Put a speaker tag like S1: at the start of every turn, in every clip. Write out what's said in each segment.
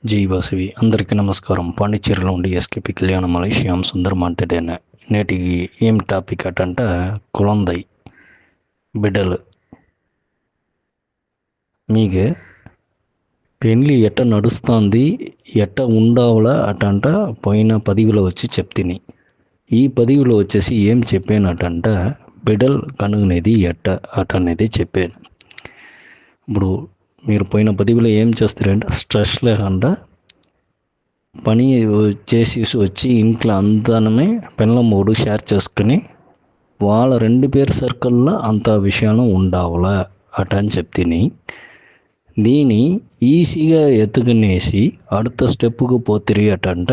S1: జై వాసవి. అందరికీ నమస్కారం. పాండిచ్చేరిలో ఉండి ఎస్కేపి కళ్యాణమలై శ్యామ్ సుందర్ మాట్లాడాను. నేటికి ఏం టాపిక్ అటంట కులందై బిడ్డలు. మీకు పెళ్ళి ఎట్ట నడుస్తుంది, ఎట్ట ఉండావులా అటంట పోయిన పదవిలో వచ్చి చెప్తిని. ఈ పదవిలో వచ్చేసి ఏం చెప్పానటంట బిడ్డలు కనుగొనేది ఎట్ట అట అనేది చెప్పాను. ఇప్పుడు మీరు పోయిన పదవిలో ఏం చేస్తారంటే స్ట్రెస్ లేకుండా పని చేసి వచ్చి ఇంట్లో అందనమే పెళ్ళ మూడు షేర్ చేసుకుని వాళ్ళ 2 పేరు సర్కిల్లో అంత విషయాలు ఉండవులా అట అని చెప్తిని. దీన్ని ఈజీగా ఎత్తుకునేసి அடுத்த స్టెప్పుకు పోతిరి అటంట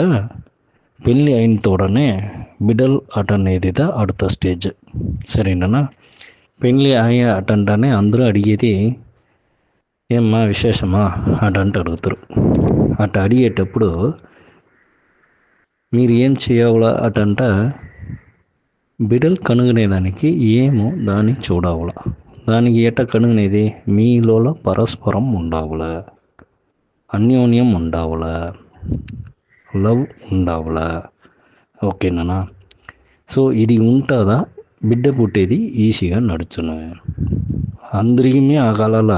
S1: పెళ్ళి అయిన తోడనే బిడ్డలు అట అనేది அடுத்த స్టేజ్. సరేనా? పెళ్ళి అయ్యే అటంటనే అందరూ అడిగేది ఏమ్మా విశేషమా అటంట అడుగుతారు. అట అడిగేటప్పుడు మీరు ఏం చేయాలా అటంట బిడ్డలు కనుగొనేదానికి ఏమో దాన్ని చూడవులా. దానికి ఎట్ట కనుగొనేది మీలో పరస్పరం ఉండవులా, అన్యోన్యం ఉండవులా, లవ్ ఉండవులా. ఓకేనా? సో ఇది ఉంటుందా బిడ్డ పుట్టేది ఈజీగా నడుచును. అందరికీ ఆ కాలాల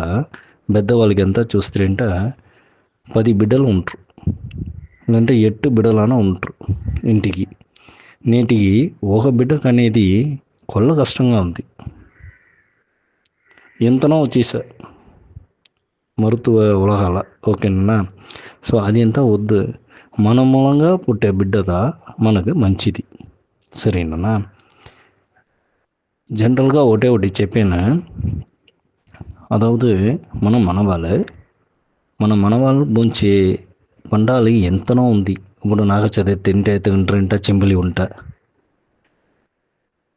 S1: పెద్దవాళ్ళకి ఎంత చూస్తారంటే 10 బిడ్డలు ఉంటారు, లేదంటే 8 బిడ్డలైనా ఉంటారు ఇంటికి. నేటికి ఒక బిడ్డకు అనేది కొల్ల కష్టంగా ఉంది. ఎంతనో వచ్చేసా మరుతువ ఉలగాల. ఓకేనా? సో అది ఎంత వద్దు, మన మూలంగా పుట్టే బిడ్డదా మనకు మంచిది. సరేనా? జనరల్గా ఒకటి చెప్పాను. అదావదు మన మనవాళ్ళు బొంచే పండాలి ఎంతనో ఉంది. ఇప్పుడు నాగ చవితి తింటే చెంబలి ఉంట,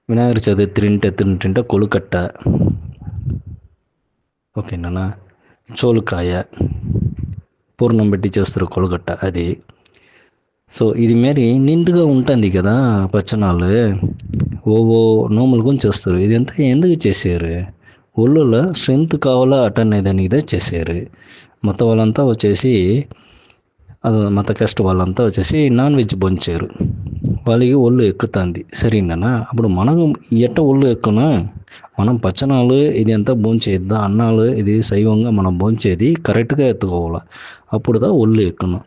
S1: వినాయకుడి చవితి తింటే కొలుకట్ట, ఓకేనా? చోలుకాయ పూర్ణం పెట్టి చేస్తారు కొలుకట్ట అది. సో ఇది మరి నిండుగా ఉంటుంది కదా పచ్చనాలు. ఓవో నోములు కొని చేస్తారు. ఇదంతా ఎందుకు చేశారు? ఒళ్ళులో స్ట్రెంగ్త్ కావాలా అట అనేదాన్ని ఇదే చేశారు. మొత్తం వాళ్ళంతా వచ్చేసి మత కష్ట వాళ్ళంతా వచ్చేసి నాన్ వెజ్ భోంచారు. వాళ్ళకి ఒళ్ళు ఎక్కుతుంది. సరేనా? అప్పుడు మనకు ఎట్ట ఒళ్ళు ఎక్కునా? మనం పచ్చనాలు ఇది ఎంత భోంచేద్దా, అన్నాలు ఇది శైవంగా మనం భోంచేది కరెక్ట్గా ఎత్తుకోవాలి. అప్పుడుదా ఒళ్ళు ఎక్కును.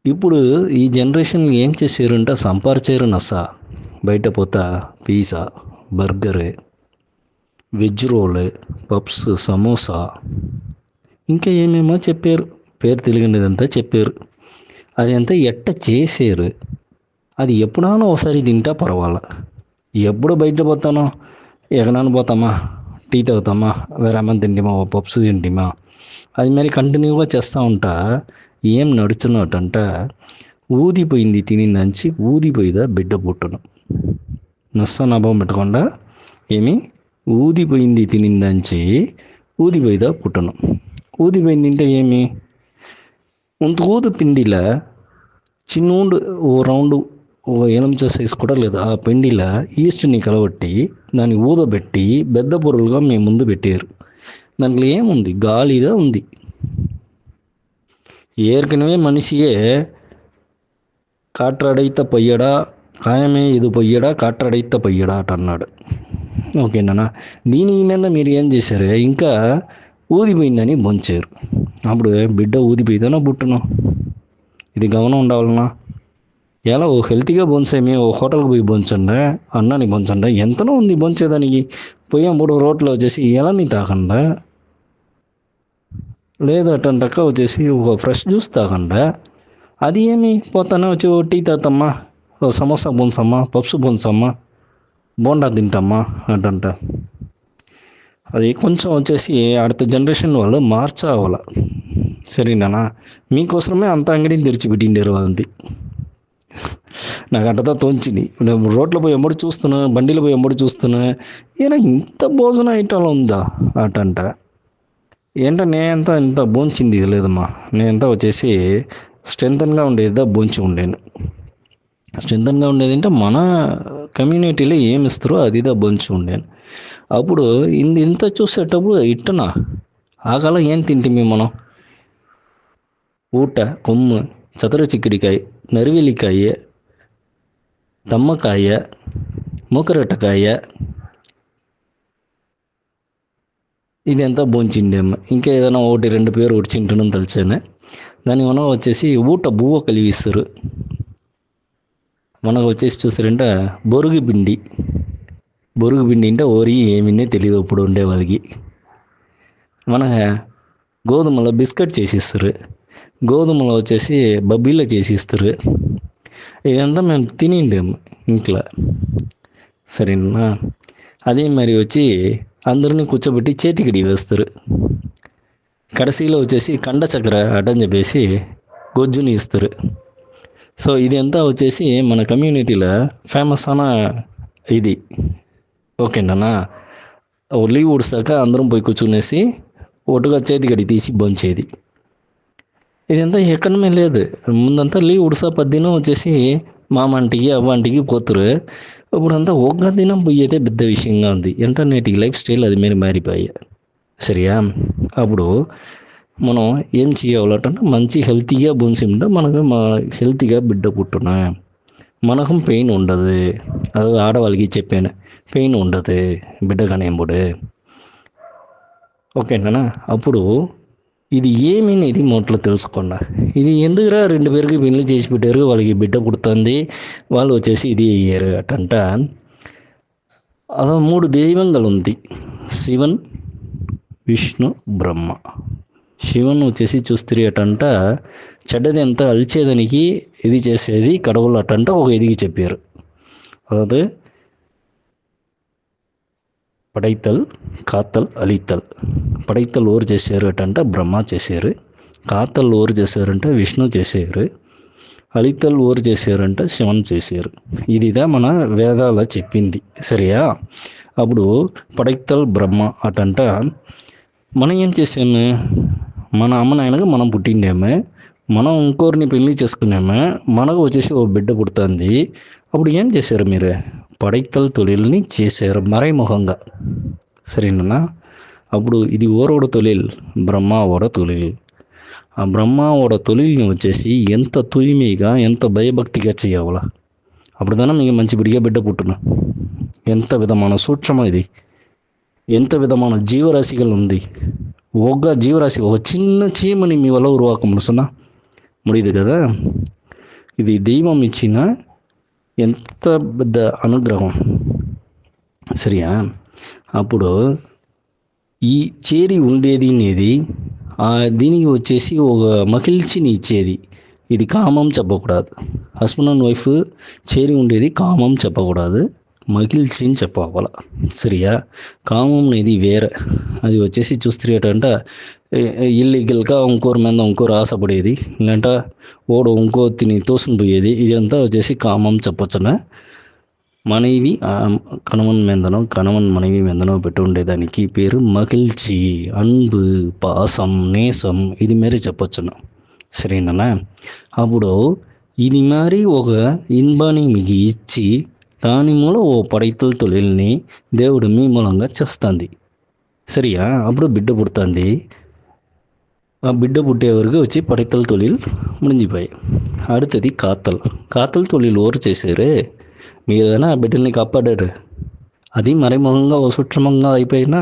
S1: ఇప్పుడు ఈ జనరేషన్ ఏం చేసారంటే సంపాదించారు నస. బయట పోతా pizza, burger, veg roll, pups, samosa ఇంకా ఏమేమో చెప్పారు. పేరు తెలియనిదంతా చెప్పారు. అది అంతా ఎట్ట చేసారు? అది ఎప్పుడైనా ఒకసారి తింటా పర్వాలా. ఎప్పుడు బయట పోతానో ఎక్కడైనా పోతామా, టీ తాగుతామా, వేరే అమ్మ తింటామా, పప్స్ తింటామా, అది మరి కంటిన్యూగా చేస్తూ ఉంటా ఏం నడుచున్నట్టంట ఊదిపోయింది తినిందంచి ఊదిపోయిదా బిడ్డ పుట్టను. నష్ట నభం పెట్టకుండా ఏమి ఊదిపోయింది తినిందంచి ఊదిపోయిదా పుట్టను. ఊదిపోయింది తింటే ఏమి ఉంత ఊదు పిండిలా చిన్నూండు ఓ రౌండ్ ఓ ఎనిమిది సైజు కూడా లేదు. ఆ పిండిలా ఈస్ట్ని కలబట్టి దాన్ని ఊదబెట్టి పెద్ద పొరులుగా మేము ముందు పెట్టారు. దాంట్లో ఏముంది? గాలిగా ఉంది. ஏற்கனவே மனுஷியே కాట్రడైత పొయ్యడా కాయమే ఇది పొయ్యడా కాట్రడైత పొయ్యడా అట అన్నాడు. ఓకేనా? దీని మీద మీరు ఏం చేశారు? ఇంకా ఊదిపోయిందని బొంచారు. అప్పుడు బిడ్డ ఊదిపోయిందనో బుట్టునో ఇది గమనం ఉండాలన్నా. ఎలా ఓ హెల్తీగా బొంచేమి ఓ హోటల్కి పోయి బొంచండి, అన్నాన్ని బొంచండి, ఎంతనో ఉంది బొంచేదానికి. పోయాప్పుడు రోడ్లో వచ్చేసి ఎలాని తాకండా, లేదటంటక్క వచ్చేసి ఒక ఫ్రెష్ జ్యూస్ తాకండా. అది ఏమి పోతానే వచ్చి ఓ టీ తాతమ్మా, ఓ సమోసా బొంచమ్మా, పప్స్ బొంచమ్మా, బోండా తింటమ్మా అంటంట. అది కొంచెం వచ్చేసి அடுத்த జనరేషన్ వాళ్ళు మార్చావాల. సరేనా? మీకోసమే అంత అంగడిని తెరిచిపెట్టిండారు అంది. నాకు అంటదా తోంచింది. నేను రోడ్లో పోయి ఎమ్మడి చూస్తున్నా, బండిలో పోయి ఎమ్మడి చూస్తున్నా, ఈయన ఇంత భోజనం ఐటంలో ఉందా అటంట. ఏంటో నేనంతా ఇంత బోంచింది ఇది లేదమ్మా, నేనంతా వచ్చేసి స్ట్రెంతన్గా ఉండేదా బోంచి ఉండేను. స్ట్రెంతన్గా ఉండేది అంటే మన కమ్యూనిటీలో ఏమి ఇస్తారో అదిదా బొంచి ఉండేను. అప్పుడు ఇంత చూసేటప్పుడు ఇట్టనా ఆ కాలం ఏం తింటిమి మనం? ఊట, కొమ్ము, చతుర చిక్కుడికాయ, నరివెల్లికాయ, దమ్మకాయ, మూకరొట్టకాయ, ఇదంతా భోంచిండేమ్మ. ఇంకా ఏదైనా ఒకటి రెండు పేరు ఒకటి చింటున్నాం తెలిసానే. దాని మనం వచ్చేసి ఊట బువ్వ కలిగిస్తారు. మనకు వచ్చేసి చూసారంటే బొరుగు పిండి. బొరుగు పిండి అంటే ఓరి ఏమినే తెలియదు ఇప్పుడు ఉండే వాళ్ళకి. మన గోధుమలో బిస్కెట్ చేసిస్తారు. గోధుమలో వచ్చేసి బబ్బీలో చేసిస్తారు. ఇదంతా మేము తినిండాము ఇంట్లో. సరేనా? అదే మరి వచ్చి అందరినీ కూర్చోబెట్టి చేతికిడి వేస్తారు. కడసీలో వచ్చేసి కండ చక్కెర అడ్డని చెప్పేసి గొజ్జుని ఇస్తారు. సో ఇదంతా వచ్చేసి మన కమ్యూనిటీలో ఫేమస్ అన్న ఇది. ఓకేనా? లీవ్ ఉడిసాక అందరం పోయి కూర్చునేసి ఒటుగా చేతికడి తీసి బొంచేది. ఇదంతా ఎక్కడమే లేదు. ముందంతా లీవ్ ఉడిసా పద్దినం వచ్చేసి మామంటికి అవ్వంటికి పోతురు. ఇప్పుడంతా ఒక్క దినం పోయేదే పెద్ద విషయంగా ఉంది. ఇంటర్నెట్ లైఫ్ స్టైల్ అది మీరు మారిపోయాయి. సరియా? అప్పుడు మనం ఏం చేయాలంటే మంచి హెల్తీగా బొంసింటే మనకు హెల్తీగా బిడ్డ పుట్టున మనకు పెయిన్ ఉండదు. అది ఆడవాళ్ళకి చెప్పాను, పెయిన్ ఉండదు బిడ్డ కనేంబుడు. ఓకేనా? అప్పుడు ఇది ఏమనేది మొదట్లో తెలుసుకోండి. ఇది ఎందుకురా రెండు పేరుకి పెళ్లి చేసి పెట్టారు, వాళ్ళకి బిడ్డ పుడుతుంది, వాళ్ళు వచ్చేసి ఇది అయ్యారు అటంట. అలా 3 దైవంగా ఉంది: శివన్, విష్ణు, బ్రహ్మ. శివన్ వచ్చేసి చూస్తే అటంట చెడ్డది ఎంత అలిచేదానికి ఇది చేసేది కడవలు అటంట ఒక ఎదిగి చెప్పారు. అதாவது పడైతల్, కాతల్, అలితల్. పడైతల్ ఓరు చేశారు అటంట బ్రహ్మ చేశారు. కాతల్ ఓరు చేశారంటే విష్ణు చేశారు. అలితల్ ఓరు చేశారంటే శివన్ చేశారు. ఇదిదా మన వేదాల చెప్పింది. సరియా? అప్పుడు పడైతల్ బ్రహ్మ అటంట మనం ఏం చేసాము? మన అమ్మ నాయనగా మనం పుట్టిండేమే, మనం ఇంకోరిని పెళ్లి చేసుకున్నామే, మనకు వచ్చేసి ఓ బిడ్డ పుడుతుంది. అప్పుడు ఏం చేశారు మీరు? పడైతల్ తొలిల్ని చేశారు మறைமுகంగా. సరేనా? అప్పుడు ఇది ఓరోడ తొలిల్, బ్రహ్మావోడ తొలిల్. ఆ బ్రహ్మావోడ తొలిల్ని వచ్చేసి ఎంత తూய்மைగా ఎంత భయభక్తిగా చేయాలా, అప్పుడుదానా మీకు మంచి బిడ్డ పుట్టును. ఎంత విధమైన సూక్ష్మం ఇది, ఎంత విధమైన జీవరాశిகள் ఉంది. ఒక్క జీవరాశి ఒక చిన్న చీమని మీ వల్ల ఉరువాక ముడుసున్నా ముడియదు కదా. ఇది దైవం ఇచ్చిన ఎంత పెద్ద అనుగ్రహం. సరియా? అప్పుడు ఈ చేరి ఉండేది అనేది దీనికి వచ్చేసి ఒక మకిల్చిని ఇచ్చేది. ఇది కామం చెప్పకూడదు. హస్బెండ్ అండ్ వైఫ్ చేరి ఉండేది కామం చెప్పకూడదు, మకిల్చిని చెప్పాల. సరియా? కామం అనేది వేరే. అది వచ్చేసి చూస్తేటంటే ఇల్లీగల్గా ఇంకోరి మీద ఇంకోరు ఆశపడేది, లేదంటే ఓడు ఇంకో తిని తోసుకుని పోయేది. ఇదంతా వచ్చేసి కామం చెప్పొచ్చున. మనవి కణవన్ మీదనో కణవన్ మనవి మీదనో పెట్టి ఉండేదానికి పేరు మకిల్చి, అన్బు, పాసం, నేసం. ఇది మరి చెప్పొచ్చును. సరేనా? అప్పుడు ఇది మరి ఒక ఇన్బాని మీకు ఇచ్చి దాని మూలం ఓ పడైతల్ తొలిల్ని దేవుడు మీ మూలంగా చేస్తుంది. సరియా? అప్పుడు బిడ్డ పుడుతుంది. ఆ బిడ్డ పుట్టే వరకు వచ్చి పడైతల్ తొలిల్ ముడిచిపోయాయి. அடுத்தది కాతల్. కాతల్ తొలిల్ ఓరు చేశారు, మీరు ఏదైనా ఆ బిడ్డల్ని కాపాడారు. అది మறைமுகంగా ఓ సూక్ష్మంగా అయిపోయినా.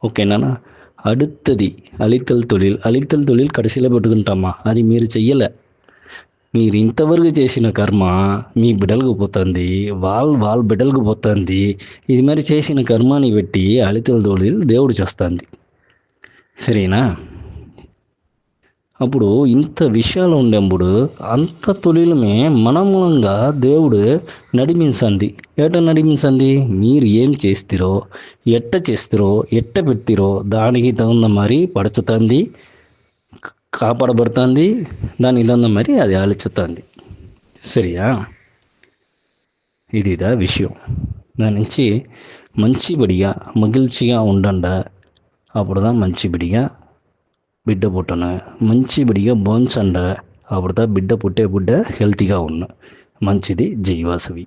S1: ఓకేనా? அடுத்தది అలితల్ తొలిల్. అలితల్ తొలిల్ కడిసిలో పెట్టుకుంటామా, అది మీరు చెయ్యలే. మీరు ఇంతవరకు చేసిన కర్మ మీ బిడ్డలకు పోతుంది, వాళ్ళ బిడ్డలకు పోతుంది. ఇది మరి చేసిన కర్మాని పెట్టి అలితల తొలిల్ దేవుడు చేస్తుంది. సరేనా? అప్పుడు ఇంత విషయాలు ఉండేప్పుడు అంత తొలిలమే మన మూలంగా దేవుడు నడిమించండి. ఎట నడిమించండి? మీరు ఏం చేస్తారో, ఎట్ట చేస్తారో, ఎట్ట పెడతారో దానికి తగుంద మరి పడుచుతుంది, కాపాడబడుతుంది. దానికి తగుంద మరి అది ఆలోచిస్తుంది. సరియా? ఇదిదా విషయం. దాని నుంచి మంచిబడిగా మగిల్చిగా ఉండండ. అప్పుడుదా మంచిబడిగా బిడ్డ పుట్టను. మంచిబడిగా బోంచండ. అప్పుడుదా బిడ్డ పుట్టే బిడ్డ హెల్తీగా ఉన్న. మంచిది. జై వాసవి.